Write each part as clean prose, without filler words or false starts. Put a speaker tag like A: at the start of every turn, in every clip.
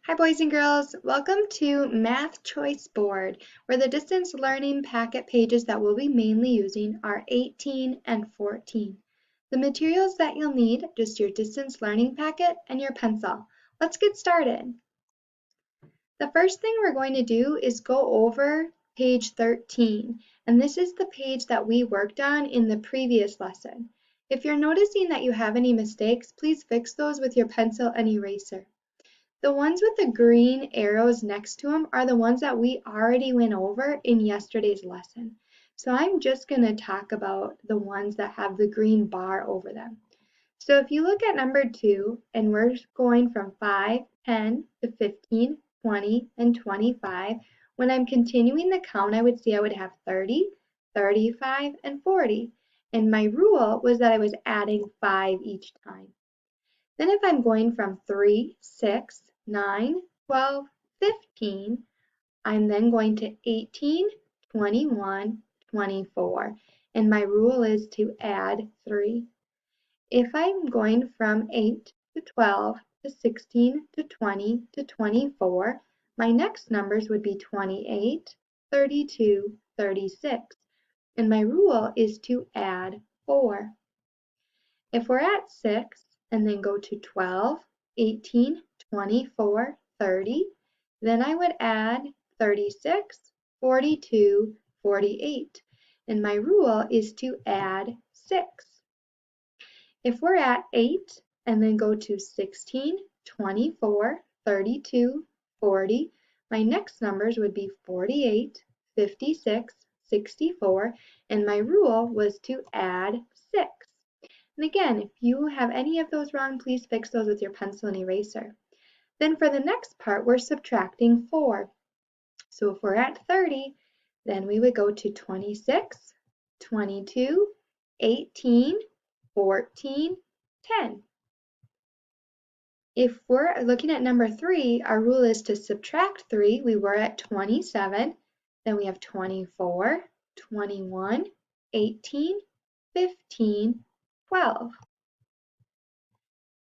A: Hi boys and girls, welcome to Math Choice Board, where the distance learning packet pages that we'll be mainly using are 18 and 14. The materials that you'll need, just your distance learning packet and your pencil. Let's get started. The first thing we're going to do is go over page 13, and this is the page that we worked on in the previous lesson. If you're noticing that you have any mistakes, please fix those with your pencil and eraser. The ones with the green arrows next to them are the ones that we already went over in yesterday's lesson. So I'm just going to talk about the ones that have the green bar over them. So if you look at number 2, and we're going from 5, 10 to 15, 20, and 25, when I'm continuing the count, I would see I would have 30, 35, and 40. And my rule was that I was adding 5 each time. Then if I'm going from 3, 6, 9, 12, 15, I'm then going to 18, 21, 24. And my rule is to add 3. If I'm going from 8 to 12 to 16 to 20 to 24, my next numbers would be 28, 32, 36. And my rule is to add 4. If we're at 6 and then go to 12, 18, 24, 30, then I would add 36, 42, 48. And my rule is to add 6. If we're at 8 and then go to 16, 24, 32, 40, my next numbers would be 48, 56, 64, and my rule was to add 6. And again, if you have any of those wrong, please fix those with your pencil and eraser. Then for the next part, we're subtracting 4. So if we're at 30, then we would go to 26, 22, 18, 14, 10. If we're looking at number 3, our rule is to subtract 3. We were at 27, then we have 24, 21, 18, 15, 12.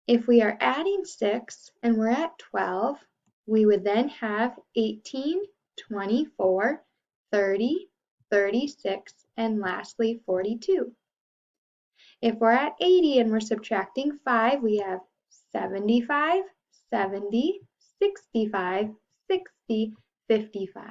A: If we are adding 6 and we're at 12, we would then have 18, 24, 30, 36, and lastly 42. If we're at 80 and we're subtracting 5, we have 75, 70, 65, 60, 55.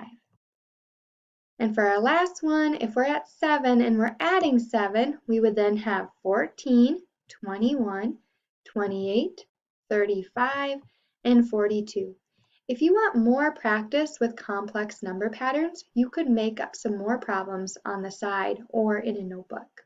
A: And for our last one, if we're at 7 and we're adding 7, we would then have 14, 21, 28, 35, and 42. If you want more practice with complex number patterns, you could make up some more problems on the side or in a notebook.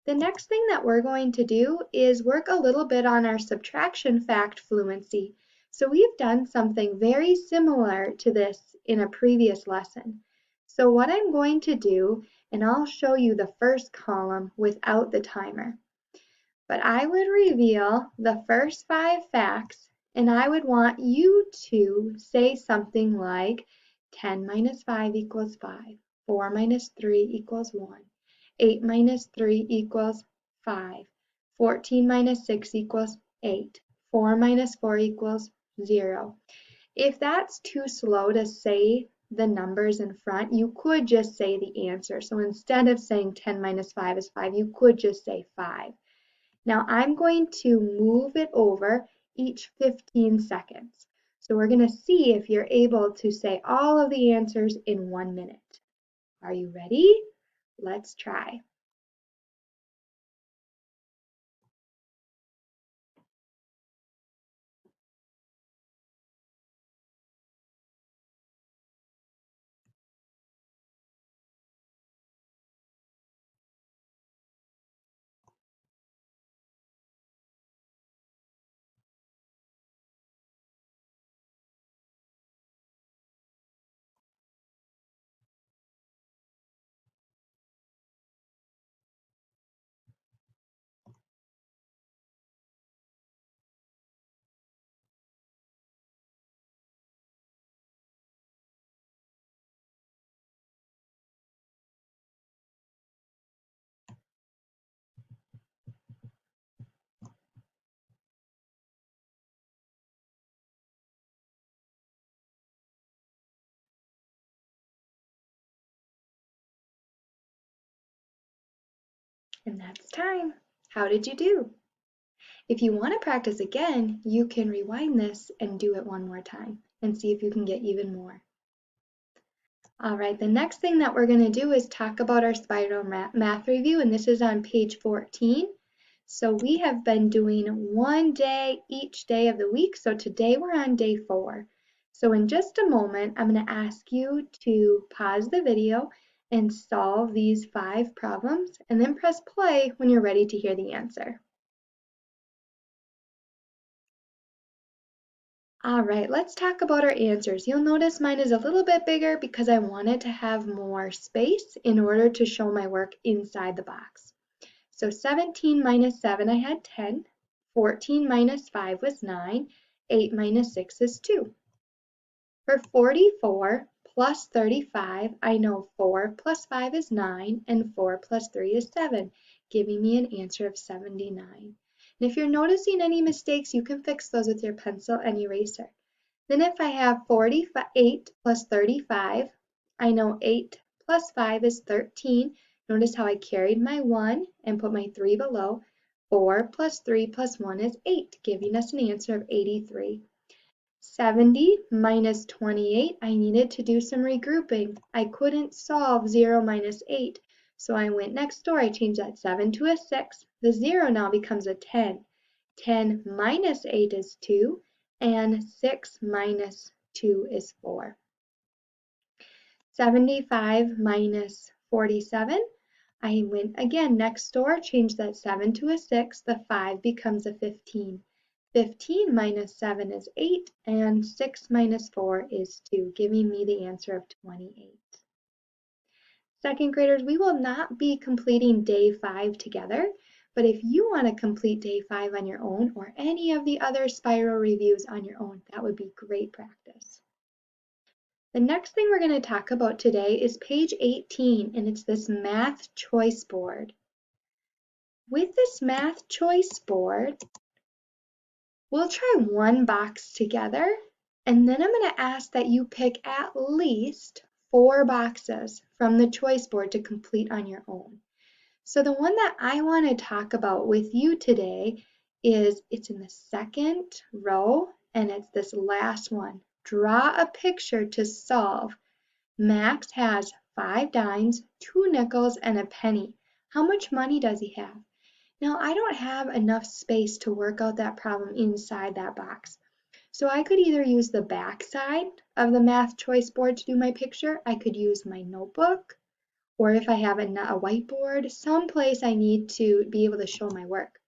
A: The next thing that we're going to do is work a little bit on our subtraction fact fluency. So we've done something very similar to this in a previous lesson. So what I'm going to do, and I'll show you the first column without the timer, but I would reveal the first 5 facts, and I would want you to say something like 10 minus 5 equals 5, 4 minus 3 equals 1, 8 minus 3 equals 5, 14 minus 6 equals 8, 4 minus 4 equals 0. If that's too slow to say the numbers in front, you could just say the answer. So instead of saying 10 minus 5 is 5, you could just say 5. Now I'm going to move it over each 15 seconds. So we're going to see if you're able to say all of the answers in 1 minute. Are you ready? Let's try. And that's time. How did you do? If you want to practice again, you can rewind this and do it one more time and see if you can get even more. All right, the next thing that we're going to do is talk about our spiral math review, and this is on page 14. So we have been doing one day each day of the week, so today we're on day 4. So in just a moment, I'm going to ask you to pause the video and solve these 5 problems, and then press play when you're ready to hear the answer. All right, let's talk about our answers. You'll notice mine is a little bit bigger because I wanted to have more space in order to show my work inside the box. So 17 minus 7, I had 10. 14 minus 5 was 9. 8 minus 6 is 2. For 44 plus 35, I know 4 plus 5 is 9, and 4 plus 3 is 7, giving me an answer of 79. And if you're noticing any mistakes, you can fix those with your pencil and eraser. Then if I have 48 plus 35, I know 8 plus 5 is 13. Notice how I carried my 1 and put my 3 below. 4 plus 3 plus 1 is 8, giving us an answer of 83. 70 minus 28, I needed to do some regrouping. I couldn't solve 0 minus 8, so I went next door. I changed that 7 to a 6. The 0 now becomes a 10. 10 minus 8 is 2, and 6 minus 2 is 4. 75 minus 47, I went again next door, changed that 7 to a 6. The 5 becomes a 15. 15 minus 7 is 8, and 6 minus 4 is 2, giving me the answer of 28. Second graders, we will not be completing day 5 together, but if you want to complete day 5 on your own or any of the other spiral reviews on your own, that would be great practice. The next thing we're going to talk about today is page 18, and it's this math choice board. With this math choice board, we'll try one box together, and then I'm going to ask that you pick at least 4 boxes from the choice board to complete on your own. So the one that I want to talk about with you today is, it's in the second row, and it's this last one. Draw a picture to solve. Max has 5 dimes, 2 nickels, and a penny. How much money does he have? Now, I don't have enough space to work out that problem inside that box. So I could either use the back side of the math choice board to do my picture. I could use my notebook, or if I have a whiteboard, someplace I need to be able to show my work.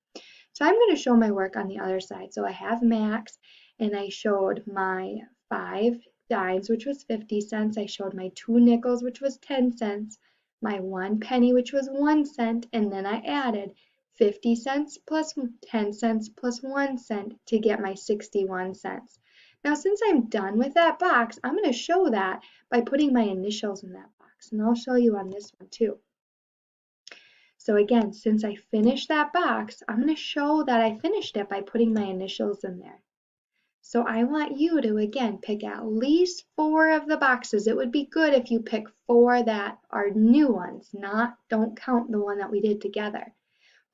A: So I'm going to show my work on the other side. So I have Max, and I showed my 5 dimes, which was 50 cents. I showed my 2 nickels, which was 10 cents, my 1 penny, which was 1 cent, and then I added 50 cents plus 10 cents plus 1 cent to get my 61 cents. Now, since I'm done with that box, I'm going to show that by putting my initials in that box, and I'll show you on this one too. So again, since I finished that box, I'm going to show that I finished it by putting my initials in there. So I want you to, again, pick at least 4 of the boxes. It would be good if you pick 4 that are new ones, don't count the one that we did together.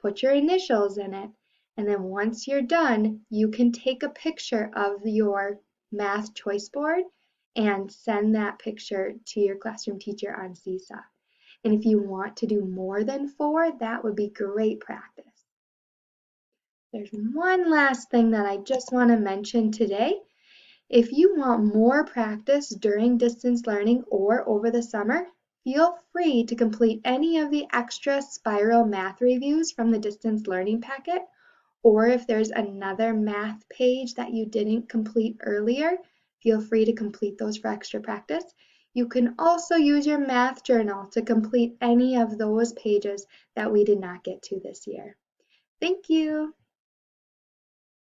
A: Put your initials in it, and then once you're done, you can take a picture of your math choice board and send that picture to your classroom teacher on Seesaw. And if you want to do more than 4, that would be great practice. There's one last thing that I just want to mention today. If you want more practice during distance learning or over the summer, feel free to complete any of the extra spiral math reviews from the distance learning packet, or if there's another math page that you didn't complete earlier, feel free to complete those for extra practice. You can also use your math journal to complete any of those pages that we did not get to this year. Thank you.